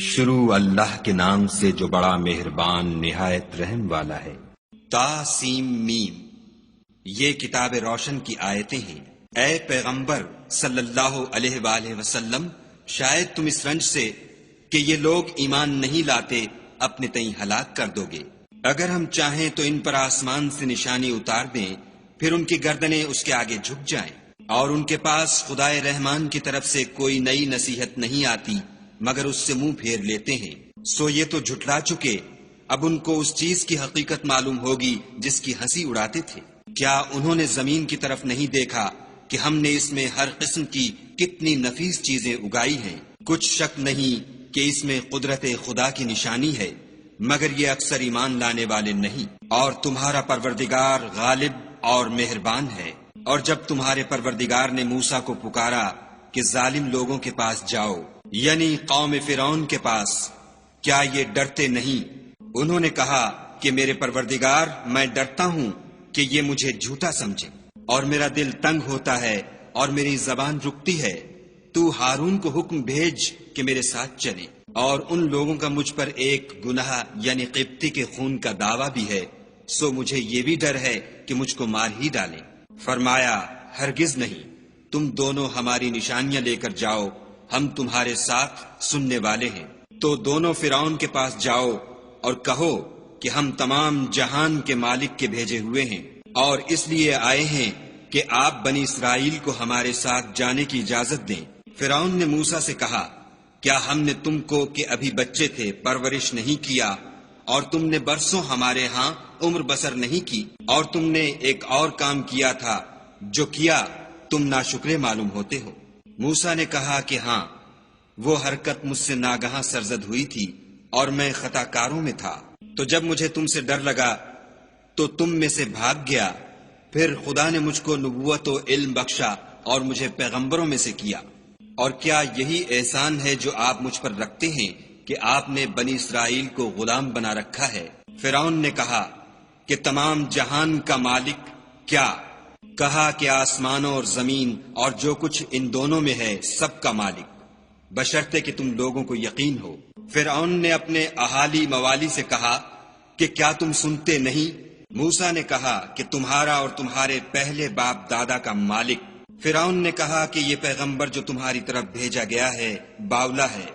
شروع اللہ کے نام سے جو بڑا مہربان نہایت رحم والا ہے۔ تا سیم میم، یہ کتاب روشن کی آیتیں ہیں۔ اے پیغمبر صلی اللہ علیہ وآلہ وسلم، شاید تم اس رنج سے کہ یہ لوگ ایمان نہیں لاتے اپنے تئیں ہلاک کر دو گے۔ اگر ہم چاہیں تو ان پر آسمان سے نشانی اتار دیں، پھر ان کی گردنیں اس کے آگے جھک جائیں، اور ان کے پاس خدائے رحمان کی طرف سے کوئی نئی نصیحت نہیں آتی مگر اس سے منہ پھیر لیتے ہیں۔ سو یہ تو جھٹلا چکے، اب ان کو اس چیز کی حقیقت معلوم ہوگی جس کی ہنسی اڑاتے تھے۔ کیا انہوں نے زمین کی طرف نہیں دیکھا کہ ہم نے اس میں ہر قسم کی کتنی نفیس چیزیں اگائی ہیں؟ کچھ شک نہیں کہ اس میں قدرت خدا کی نشانی ہے، مگر یہ اکثر ایمان لانے والے نہیں۔ اور تمہارا پروردگار غالب اور مہربان ہے۔ اور جب تمہارے پروردگار نے موسیٰ کو پکارا کہ ظالم لوگوں کے پاس جاؤ، یعنی قوم فرعون کے پاس، کیا یہ ڈرتے نہیں؟ انہوں نے کہا کہ میرے پروردگار، میں ڈرتا ہوں کہ یہ مجھے جھوٹا سمجھے، اور میرا دل تنگ ہوتا ہے اور میری زبان رکتی ہے۔ تو ہارون کو حکم بھیج کہ میرے ساتھ چلے، اور ان لوگوں کا مجھ پر ایک گناہ یعنی قبطی کے خون کا دعویٰ بھی ہے، سو مجھے یہ بھی ڈر ہے کہ مجھ کو مار ہی ڈالیں۔ فرمایا، ہرگز نہیں، تم دونوں ہماری نشانیاں لے کر جاؤ، ہم تمہارے ساتھ سننے والے ہیں۔ تو دونوں فرعون کے پاس جاؤ اور کہو کہ ہم تمام جہان کے مالک کے بھیجے ہوئے ہیں، اور اس لیے آئے ہیں کہ آپ بنی اسرائیل کو ہمارے ساتھ جانے کی اجازت دیں۔ فرعون نے موسیٰ سے کہا، کیا ہم نے تم کو کہ ابھی بچے تھے پرورش نہیں کیا، اور تم نے برسوں ہمارے ہاں عمر بسر نہیں کی، اور تم نے ایک اور کام کیا تھا جو کیا تم ناشکرے معلوم ہوتے ہو؟ موسیٰ نے کہا کہ ہاں، وہ حرکت مجھ سے ناگہاں سرزد ہوئی تھی اور میں خطا کاروں میں تھا۔ تو جب مجھے تم سے ڈر لگا تو تم میں سے بھاگ گیا، پھر خدا نے مجھ کو نبوت و علم بخشا اور مجھے پیغمبروں میں سے کیا۔ اور کیا یہی احسان ہے جو آپ مجھ پر رکھتے ہیں کہ آپ نے بنی اسرائیل کو غلام بنا رکھا ہے؟ فرعون نے کہا کہ تمام جہان کا مالک کیا؟ کہا کہ آسمانوں اور زمین اور جو کچھ ان دونوں میں ہے سب کا مالک، بشرطے کہ تم لوگوں کو یقین ہو۔ فرعون نے اپنے اہالی موالی سے کہا کہ کیا تم سنتے نہیں؟ موسیٰ نے کہا کہ تمہارا اور تمہارے پہلے باپ دادا کا مالک۔ فرعون نے کہا کہ یہ پیغمبر جو تمہاری طرف بھیجا گیا ہے باولا ہے۔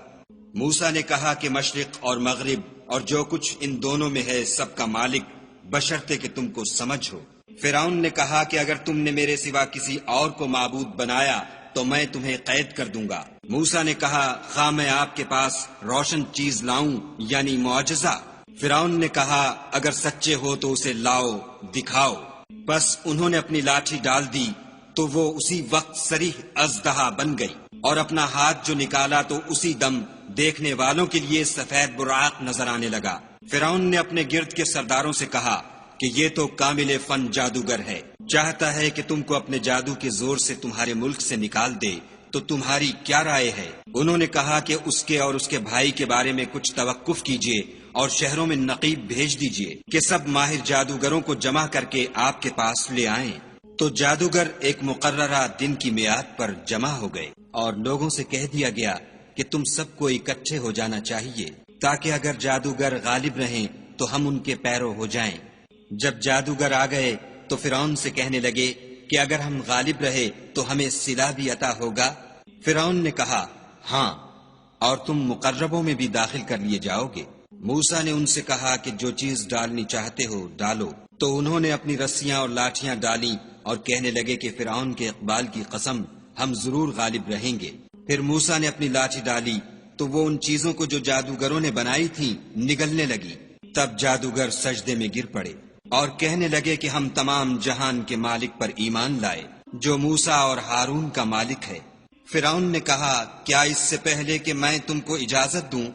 موسیٰ نے کہا کہ مشرق اور مغرب اور جو کچھ ان دونوں میں ہے سب کا مالک، بشرطے کہ تم کو سمجھ ہو۔ فرعون نے کہا کہ اگر تم نے میرے سوا کسی اور کو معبود بنایا تو میں تمہیں قید کر دوں گا۔ موسیٰ نے کہا، خواہ میں آپ کے پاس روشن چیز لاؤں یعنی معجزہ؟ فرعون نے کہا، اگر سچے ہو تو اسے لاؤ، دکھاؤ۔ بس انہوں نے اپنی لاٹھی ڈال دی تو وہ اسی وقت صریح اژدہا بن گئی، اور اپنا ہاتھ جو نکالا تو اسی دم دیکھنے والوں کے لیے سفید براق نظر آنے لگا۔ فرعون نے اپنے گرد کے سرداروں سے کہا کہ یہ تو کامل فن جادوگر ہے، چاہتا ہے کہ تم کو اپنے جادو کے زور سے تمہارے ملک سے نکال دے، تو تمہاری کیا رائے ہے؟ انہوں نے کہا کہ اس کے اور اس کے بھائی کے بارے میں کچھ توقف کیجیے اور شہروں میں نقیب بھیج دیجیے کہ سب ماہر جادوگروں کو جمع کر کے آپ کے پاس لے آئیں۔ تو جادوگر ایک مقررہ دن کی میعاد پر جمع ہو گئے، اور لوگوں سے کہہ دیا گیا کہ تم سب کو اکٹھے ہو جانا چاہیے، تاکہ اگر جادوگر غالب رہیں تو ہم ان کے پیرو ہو جائیں۔ جب جادوگر آ گئے تو فرعون سے کہنے لگے کہ اگر ہم غالب رہے تو ہمیں صلہ بھی عطا ہوگا؟ فرعون نے کہا، ہاں، اور تم مقربوں میں بھی داخل کر لیے جاؤ گے۔ موسیٰ نے ان سے کہا کہ جو چیز ڈالنی چاہتے ہو ڈالو۔ تو انہوں نے اپنی رسیاں اور لاٹھیاں ڈالیں اور کہنے لگے کہ فرعون کے اقبال کی قسم، ہم ضرور غالب رہیں گے۔ پھر موسیٰ نے اپنی لاٹھی ڈالی تو وہ ان چیزوں کو جو جادوگروں نے بنائی تھیں نگلنے لگی۔ تب جادوگر سجدے میں گر پڑے اور کہنے لگے کہ ہم تمام جہان کے مالک پر ایمان لائے جو موسیٰ اور ہارون کا مالک ہے۔ فرعون نے کہا، کیا اس سے پہلے کہ میں تم کو اجازت دوں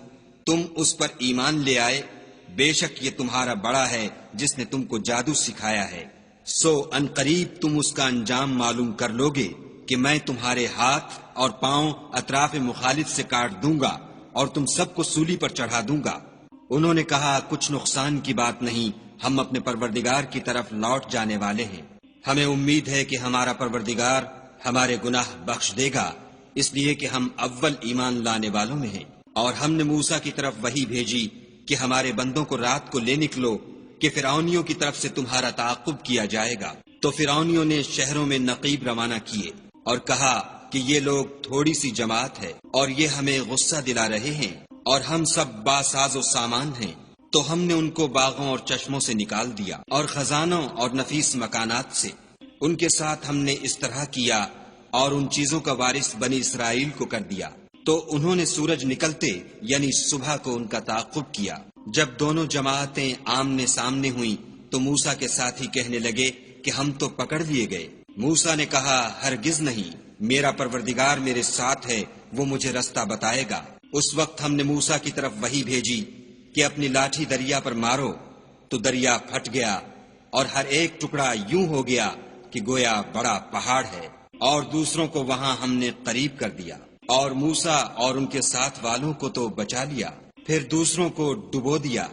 تم اس پر ایمان لے آئے؟ بے شک یہ تمہارا بڑا ہے جس نے تم کو جادو سکھایا ہے، سو ان قریب تم اس کا انجام معلوم کر لوگے کہ میں تمہارے ہاتھ اور پاؤں اطراف مخالف سے کاٹ دوں گا اور تم سب کو سولی پر چڑھا دوں گا۔ انہوں نے کہا، کچھ نقصان کی بات نہیں، ہم اپنے پروردگار کی طرف لوٹ جانے والے ہیں، ہمیں امید ہے کہ ہمارا پروردگار ہمارے گناہ بخش دے گا، اس لیے کہ ہم اول ایمان لانے والوں میں ہیں۔ اور ہم نے موسیٰ کی طرف وحی بھیجی کہ ہمارے بندوں کو رات کو لے نکلو کہ فرعونیوں کی طرف سے تمہارا تعاقب کیا جائے گا۔ تو فرعونیوں نے شہروں میں نقیب روانہ کیے اور کہا کہ یہ لوگ تھوڑی سی جماعت ہے اور یہ ہمیں غصہ دلا رہے ہیں اور ہم سب باساز و سامان ہیں۔ تو ہم نے ان کو باغوں اور چشموں سے نکال دیا اور خزانوں اور نفیس مکانات سے۔ ان کے ساتھ ہم نے اس طرح کیا اور ان چیزوں کا وارث بنی اسرائیل کو کر دیا۔ تو انہوں نے سورج نکلتے یعنی صبح کو ان کا تعاقب کیا۔ جب دونوں جماعتیں آمنے سامنے ہوئیں تو موسیٰ کے ساتھی کہنے لگے کہ ہم تو پکڑ لیے گئے۔ موسیٰ نے کہا ہرگز نہیں، میرا پروردگار میرے ساتھ ہے، وہ مجھے رستہ بتائے گا۔ اس وقت ہم نے موسیٰ کی طرف وحی بھیجی کہ اپنی لاٹھی دریا پر مارو، تو دریا پھٹ گیا اور ہر ایک ٹکڑا یوں ہو گیا کہ گویا بڑا پہاڑ ہے، اور دوسروں کو وہاں ہم نے قریب کر دیا، اور موسیٰ اور ان کے ساتھ والوں کو تو بچا لیا، پھر دوسروں کو ڈبو دیا۔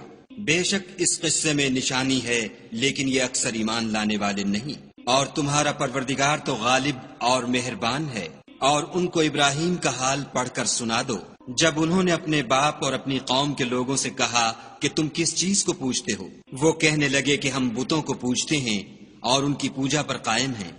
بے شک اس قصے میں نشانی ہے، لیکن یہ اکثر ایمان لانے والے نہیں۔ اور تمہارا پروردگار تو غالب اور مہربان ہے۔ اور ان کو ابراہیم کا حال پڑھ کر سنا دو، جب انہوں نے اپنے باپ اور اپنی قوم کے لوگوں سے کہا کہ تم کس چیز کو پوجتے ہو؟ وہ کہنے لگے کہ ہم بتوں کو پوجتے ہیں اور ان کی پوجا پر قائم ہیں۔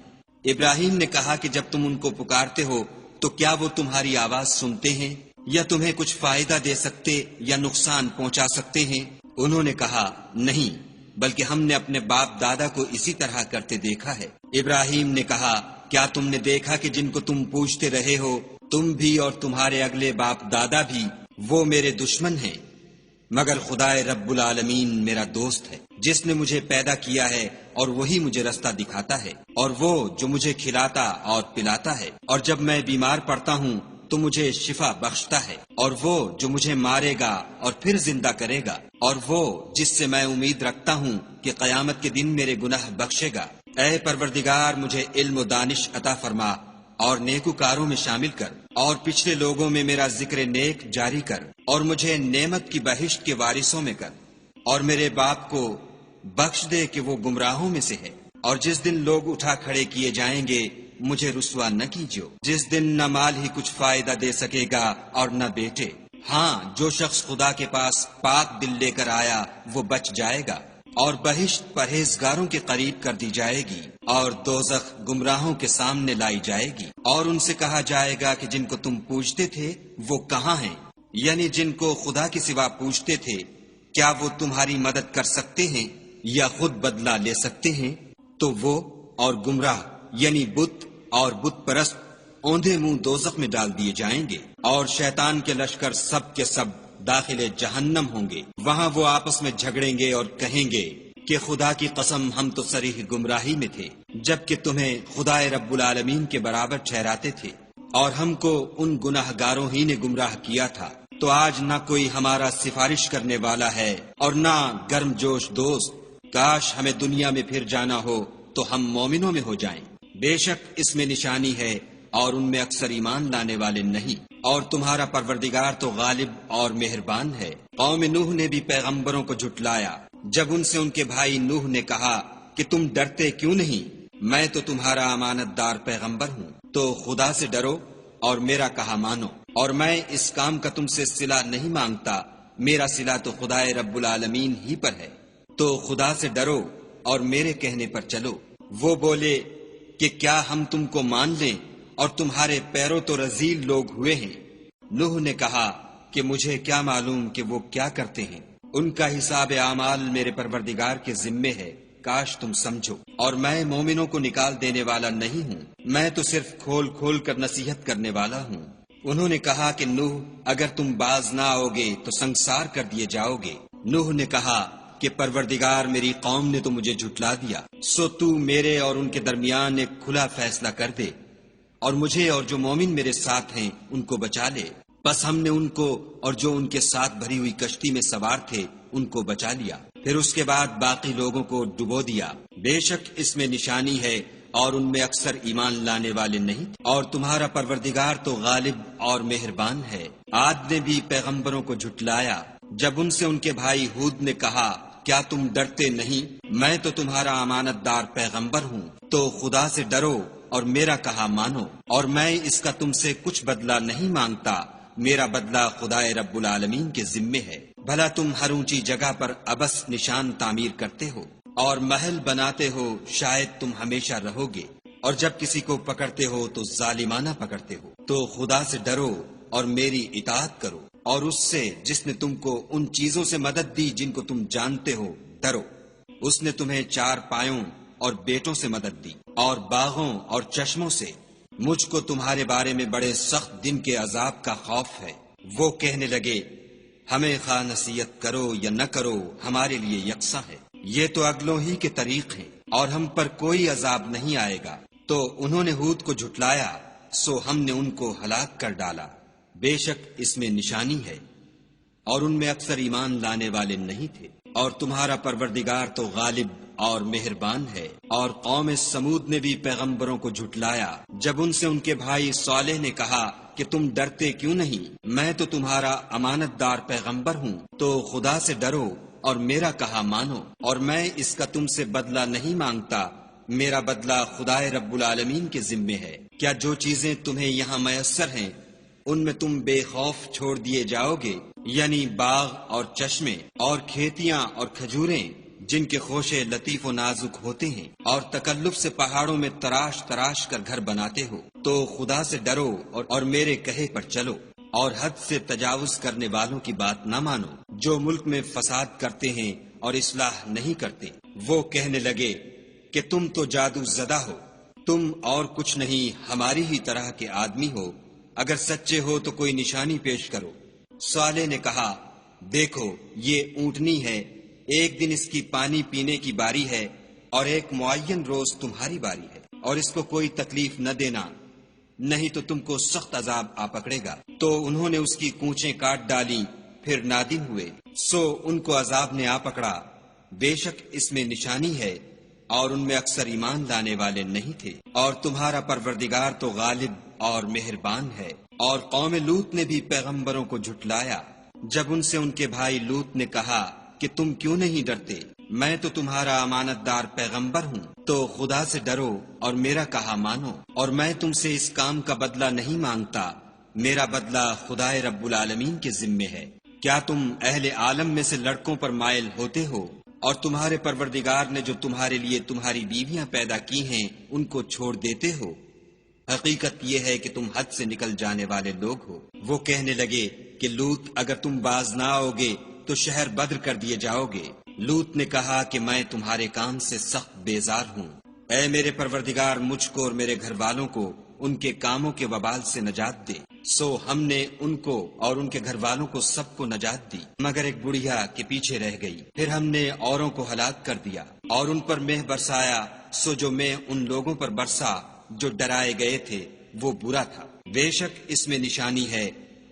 ابراہیم نے کہا کہ جب تم ان کو پکارتے ہو تو کیا وہ تمہاری آواز سنتے ہیں یا تمہیں کچھ فائدہ دے سکتے یا نقصان پہنچا سکتے ہیں؟ انہوں نے کہا نہیں، بلکہ ہم نے اپنے باپ دادا کو اسی طرح کرتے دیکھا ہے۔ ابراہیم نے کہا کیا تم نے دیکھا کہ جن کو تم پوجتے رہے ہو، تم بھی اور تمہارے اگلے باپ دادا بھی، وہ میرے دشمن ہیں، مگر خدائے رب العالمین میرا دوست ہے، جس نے مجھے پیدا کیا ہے اور وہی مجھے رستہ دکھاتا ہے، اور وہ جو مجھے کھلاتا اور پلاتا ہے، اور جب میں بیمار پڑتا ہوں تو مجھے شفا بخشتا ہے، اور وہ جو مجھے مارے گا اور پھر زندہ کرے گا، اور وہ جس سے میں امید رکھتا ہوں کہ قیامت کے دن میرے گناہ بخشے گا۔ اے پروردگار مجھے علم و دانش عطا فرما اور نیکوکاروں میں شامل کر، اور پچھلے لوگوں میں میرا ذکر نیک جاری کر، اور مجھے نعمت کی بہشت کے وارثوں میں کر، اور میرے باپ کو بخش دے کہ وہ گمراہوں میں سے ہے، اور جس دن لوگ اٹھا کھڑے کیے جائیں گے مجھے رسوا نہ کیجو، جس دن نہ مال ہی کچھ فائدہ دے سکے گا اور نہ بیٹے۔ ہاں، جو شخص خدا کے پاس پاک دل لے کر آیا وہ بچ جائے گا، اور بہشت پرہیزگاروں کے قریب کر دی جائے گی، اور دوزخ گمراہوں کے سامنے لائی جائے گی، اور ان سے کہا جائے گا کہ جن کو تم پوجتے تھے وہ کہاں ہیں؟ یعنی جن کو خدا کے سوا پوجتے تھے، کیا وہ تمہاری مدد کر سکتے ہیں یا خود بدلہ لے سکتے ہیں؟ تو وہ اور گمراہ یعنی بت اور بت پرست اوندھے منہ دوزخ میں ڈال دیے جائیں گے، اور شیطان کے لشکر سب کے سب داخل جہنم ہوں گے۔ وہاں وہ آپس میں جھگڑیں گے اور کہیں گے کہ خدا کی قسم ہم تو صریح گمراہی میں تھے، جبکہ تمہیں خدائے رب العالمین کے برابر ٹھہراتے تھے، اور ہم کو ان گناہ گاروں ہی نے گمراہ کیا تھا۔ تو آج نہ کوئی ہمارا سفارش کرنے والا ہے اور نہ گرم جوش دوست۔ کاش ہمیں دنیا میں پھر جانا ہو تو ہم مومنوں میں ہو جائیں۔ بے شک اس میں نشانی ہے اور ان میں اکثر ایمان لانے والے نہیں۔ اور تمہارا پروردگار تو غالب اور مہربان ہے۔ قوم نوح نے بھی پیغمبروں کو جھٹلایا جب ان سے ان کے بھائی نوح نے کہا کہ تم ڈرتے کیوں نہیں، میں تو تمہارا امانت دار پیغمبر ہوں، تو خدا سے ڈرو اور میرا کہا مانو، اور میں اس کام کا تم سے صلہ نہیں مانگتا، میرا صلہ تو خدائے رب العالمین ہی پر ہے، تو خدا سے ڈرو اور میرے کہنے پر چلو۔ وہ بولے کہ کیا ہم تم کو مان لیں اور تمہارے پیروں تو رذیل لوگ ہوئے ہیں۔ نوح نے کہا کہ مجھے کیا معلوم کہ وہ کیا کرتے ہیں، ان کا حساب اعمال میرے پروردگار کے ذمے ہے، کاش تم سمجھو، اور میں مومنوں کو نکال دینے والا نہیں ہوں، میں تو صرف کھول کھول کر نصیحت کرنے والا ہوں۔ انہوں نے کہا کہ نوح اگر تم باز نہ آؤ گے تو سنگسار کر دیے جاؤ گے۔ نوح نے کہا کہ پروردگار میری قوم نے تو مجھے جھٹلا دیا، سو تو میرے اور ان کے درمیان ایک کھلا فیصلہ کر دے، اور مجھے اور جو مومن میرے ساتھ ہیں ان کو بچا لے۔ بس ہم نے ان کو اور جو ان کے ساتھ بھری ہوئی کشتی میں سوار تھے ان کو بچا لیا، پھر اس کے بعد باقی لوگوں کو ڈبو دیا۔ بے شک اس میں نشانی ہے اور ان میں اکثر ایمان لانے والے نہیں۔ اور تمہارا پروردگار تو غالب اور مہربان ہے۔ عاد نے بھی پیغمبروں کو جھٹلایا جب ان سے ان کے بھائی ہود نے کہا کیا تم ڈرتے نہیں، میں تو تمہارا امانت دار پیغمبر ہوں، تو خدا سے ڈرو اور میرا کہا مانو، اور میں اس کا تم سے کچھ بدلہ نہیں مانگتا، میرا بدلہ خدائے رب العالمین کے ذمے ہے۔ بھلا تم ہر اونچی جگہ پر ابس نشان تعمیر کرتے ہو اور محل بناتے ہو، شاید تم ہمیشہ رہو گے، اور جب کسی کو پکڑتے ہو تو ظالمانہ پکڑتے ہو۔ تو خدا سے ڈرو اور میری اطاعت کرو، اور اس سے جس نے تم کو ان چیزوں سے مدد دی جن کو تم جانتے ہو ڈرو۔ اس نے تمہیں 4 پایوں اور بیٹوں سے مدد دی اور باغوں اور چشموں سے۔ مجھ کو تمہارے بارے میں بڑے سخت دن کے عذاب کا خوف ہے۔ وہ کہنے لگے ہمیں خواہ نصیحت کرو یا نہ کرو ہمارے لیے یکساں ہے، یہ تو اگلوں ہی کے طریق ہیں اور ہم پر کوئی عذاب نہیں آئے گا۔ تو انہوں نے ہود کو جھٹلایا، سو ہم نے ان کو ہلاک کر ڈالا۔ بے شک اس میں نشانی ہے، اور ان میں اکثر ایمان لانے والے نہیں تھے۔ اور تمہارا پروردگار تو غالب اور مہربان ہے۔ اور قوم سمود نے بھی پیغمبروں کو جھٹلایا جب ان سے ان کے بھائی صالح نے کہا کہ تم ڈرتے کیوں نہیں، میں تو تمہارا امانت دار پیغمبر ہوں، تو خدا سے ڈرو اور میرا کہا مانو، اور میں اس کا تم سے بدلہ نہیں مانگتا، میرا بدلہ خدائے رب العالمین کے ذمے ہے۔ کیا جو چیزیں تمہیں یہاں میسر ہیں ان میں تم بے خوف چھوڑ دیے جاؤ گے، یعنی باغ اور چشمے اور کھیتیاں اور کھجوریں جن کے خوشے لطیف و نازک ہوتے ہیں، اور تکلف سے پہاڑوں میں تراش تراش کر گھر بناتے ہو، تو خدا سے ڈرو اور میرے کہے پر چلو، اور حد سے تجاوز کرنے والوں کی بات نہ مانو جو ملک میں فساد کرتے ہیں اور اصلاح نہیں کرتے۔ وہ کہنے لگے کہ تم تو جادو زدہ ہو، تم اور کچھ نہیں ہماری ہی طرح کے آدمی ہو، اگر سچے ہو تو کوئی نشانی پیش کرو۔ صالح نے کہا دیکھو یہ اونٹنی ہے، ایک دن اس کی پانی پینے کی باری ہے اور ایک معین روز تمہاری باری ہے، اور اس کو کوئی تکلیف نہ دینا، نہیں تو تم کو سخت عذاب آ پکڑے گا۔ تو انہوں نے اس کی کونچیں کاٹ ڈالی، پھر نادم ہوئے، سو ان کو عذاب نے آ پکڑا۔ بے شک اس میں نشانی ہے، اور ان میں اکثر ایمان لانے والے نہیں تھے۔ اور تمہارا پروردگار تو غالب اور مہربان ہے۔ اور قوم لوط نے بھی پیغمبروں کو جھٹلایا جب ان سے ان کے بھائی لوط نے کہا کہ تم کیوں نہیں ڈرتے، میں تو تمہارا امانت دار پیغمبر ہوں، تو خدا سے ڈرو اور میرا کہا مانو، اور میں تم سے اس کام کا بدلہ نہیں مانگتا، میرا بدلہ خدائے رب العالمین کے ذمے ہے۔ کیا تم اہل عالم میں سے لڑکوں پر مائل ہوتے ہو، اور تمہارے پروردگار نے جو تمہارے لیے تمہاری بیویاں پیدا کی ہیں ان کو چھوڑ دیتے ہو؟ حقیقت یہ ہے کہ تم حد سے نکل جانے والے لوگ ہو۔ وہ کہنے لگے کہ لوط اگر تم باز نہ آؤ گے تو شہر بدر کر دیے جاؤ گے۔ لوط نے کہا کہ میں تمہارے کام سے سخت بیزار ہوں، اے میرے پروردگار مجھ کو اور میرے گھر والوں کو ان کے کاموں کے وبال سے نجات دے۔ سو ہم نے ان کو اور ان کے گھر والوں کو سب کو نجات دی، مگر ایک بڑھیا کے پیچھے رہ گئی۔ پھر ہم نے اوروں کو ہلاک کر دیا اور ان پر مہ برسایا، سو جو مہ ان لوگوں پر برسا جو ڈرائے گئے تھے وہ برا تھا۔ بے شک اس میں نشانی ہے،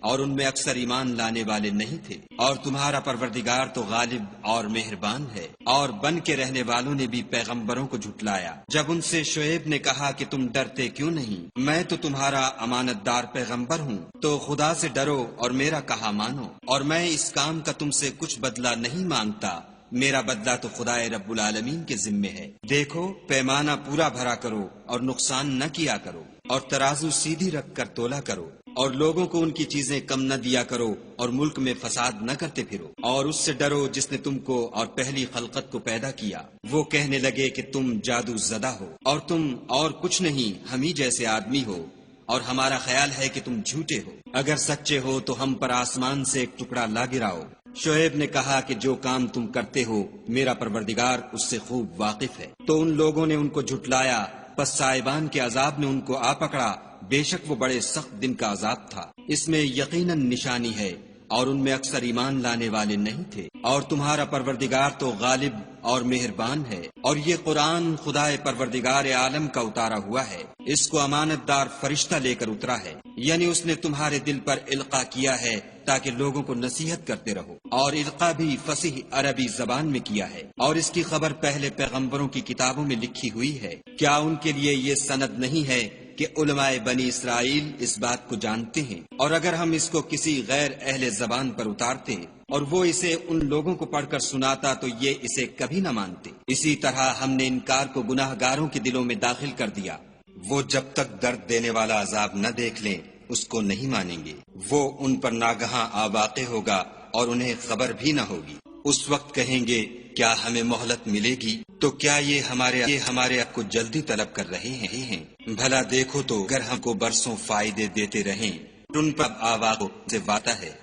اور ان میں اکثر ایمان لانے والے نہیں تھے۔ اور تمہارا پروردگار تو غالب اور مہربان ہے۔ اور بن کے رہنے والوں نے بھی پیغمبروں کو جھٹلایا جب ان سے شعیب نے کہا کہ تم ڈرتے کیوں نہیں، میں تو تمہارا امانت دار پیغمبر ہوں، تو خدا سے ڈرو اور میرا کہا مانو، اور میں اس کام کا تم سے کچھ بدلہ نہیں مانگتا، میرا بدلہ تو خدائے رب العالمین کے ذمے ہے۔ دیکھو پیمانہ پورا بھرا کرو اور نقصان نہ کیا کرو، اور ترازو سیدھی رکھ کر تولا کرو، اور لوگوں کو ان کی چیزیں کم نہ دیا کرو، اور ملک میں فساد نہ کرتے پھرو، اور اس سے ڈرو جس نے تم کو اور پہلی خلقت کو پیدا کیا۔ وہ کہنے لگے کہ تم جادو زدہ ہو، اور تم اور کچھ نہیں ہم ہی جیسے آدمی ہو، اور ہمارا خیال ہے کہ تم جھوٹے ہو، اگر سچے ہو تو ہم پر آسمان سے ایک ٹکڑا لا گراؤ۔ شعیب نے کہا کہ جو کام تم کرتے ہو میرا پروردگار اس سے خوب واقف ہے۔ تو ان لوگوں نے ان کو جھٹلایا، پس صاحبان کے عذاب نے ان کو آ پکڑا، بے شک وہ بڑے سخت دن کا عذاب تھا۔ اس میں یقیناً نشانی ہے، اور ان میں اکثر ایمان لانے والے نہیں تھے۔ اور تمہارا پروردگار تو غالب اور مہربان ہے۔ اور یہ قرآن خدائے پروردگار عالم کا اتارا ہوا ہے، اس کو امانت دار فرشتہ لے کر اترا ہے، یعنی اس نے تمہارے دل پر القاء کیا ہے تاکہ لوگوں کو نصیحت کرتے رہو، اور القاء بھی فصیح عربی زبان میں کیا ہے، اور اس کی خبر پہلے پیغمبروں کی کتابوں میں لکھی ہوئی ہے۔ کیا ان کے لیے یہ سند نہیں ہے کہ علماء بنی اسرائیل اس بات کو جانتے ہیں؟ اور اگر ہم اس کو کسی غیر اہل زبان پر اتارتے اور وہ اسے ان لوگوں کو پڑھ کر سناتا تو یہ اسے کبھی نہ مانتے۔ اسی طرح ہم نے انکار کو گناہ گاروں کے دلوں میں داخل کر دیا، وہ جب تک درد دینے والا عذاب نہ دیکھ لیں اس کو نہیں مانیں گے۔ وہ ان پر ناگہاں آ واقع ہوگا اور انہیں خبر بھی نہ ہوگی۔ اس وقت کہیں گے کیا ہمیں مہلت ملے گی؟ تو کیا یہ ہمارے حق کو جلدی طلب کر رہے ہیں؟ بھلا دیکھو تو اگر ہم کو برسوں فائدے دیتے رہیں ان پر آواز سے وعدہ ہے۔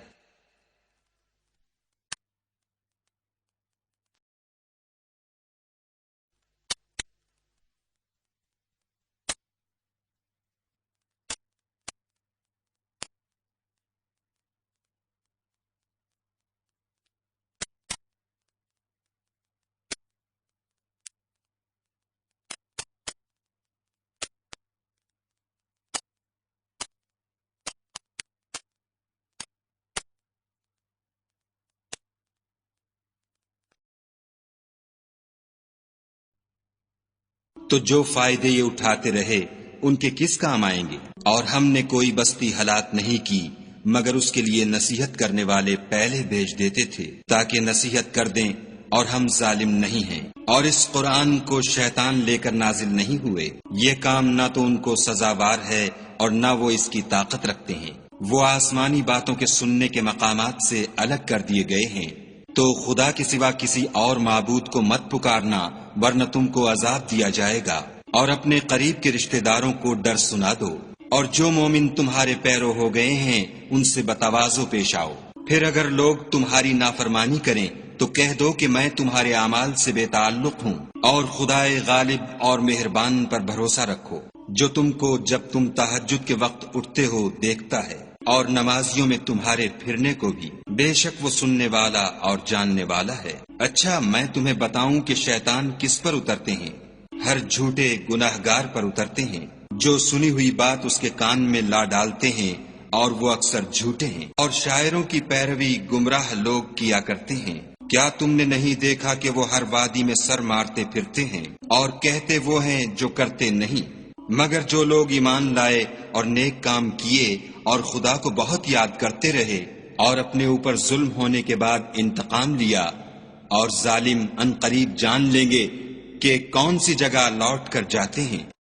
تو جو فائدے یہ اٹھاتے رہے ان کے کس کام آئیں گے؟ اور ہم نے کوئی بستی ہلاک نہیں کی مگر اس کے لیے نصیحت کرنے والے پہلے بھیج دیتے تھے تاکہ نصیحت کر دیں، اور ہم ظالم نہیں ہیں۔ اور اس قرآن کو شیطان لے کر نازل نہیں ہوئے، یہ کام نہ تو ان کو سزاوار ہے اور نہ وہ اس کی طاقت رکھتے ہیں۔ وہ آسمانی باتوں کے سننے کے مقامات سے الگ کر دیے گئے ہیں۔ تو خدا کے سوا کسی اور معبود کو مت پکارنا ورنہ تم کو عذاب دیا جائے گا، اور اپنے قریب کے رشتہ داروں کو ڈر سنا دو، اور جو مومن تمہارے پیرو ہو گئے ہیں ان سے بتواضع پیش آؤ۔ پھر اگر لوگ تمہاری نافرمانی کریں تو کہہ دو کہ میں تمہارے اعمال سے بے تعلق ہوں، اور خدائے غالب اور مہربان پر بھروسہ رکھو جو تم کو جب تم تہجد کے وقت اٹھتے ہو دیکھتا ہے، اور نمازیوں میں تمہارے پھرنے کو بھی، بے شک وہ سننے والا اور جاننے والا ہے۔ اچھا میں تمہیں بتاؤں کہ شیطان کس پر اترتے ہیں؟ ہر جھوٹے گناہگار پر اترتے ہیں جو سنی ہوئی بات اس کے کان میں لا ڈالتے ہیں، اور وہ اکثر جھوٹے ہیں، اور شاعروں کی پیروی گمراہ لوگ کیا کرتے ہیں۔ کیا تم نے نہیں دیکھا کہ وہ ہر وادی میں سر مارتے پھرتے ہیں اور کہتے وہ ہیں جو کرتے نہیں؟ مگر جو لوگ ایمان لائے اور نیک کام کیے اور خدا کو بہت یاد کرتے رہے اور اپنے اوپر ظلم ہونے کے بعد انتقام لیا، اور ظالم ان قریب جان لیں گے کہ کون سی جگہ لوٹ کر جاتے ہیں۔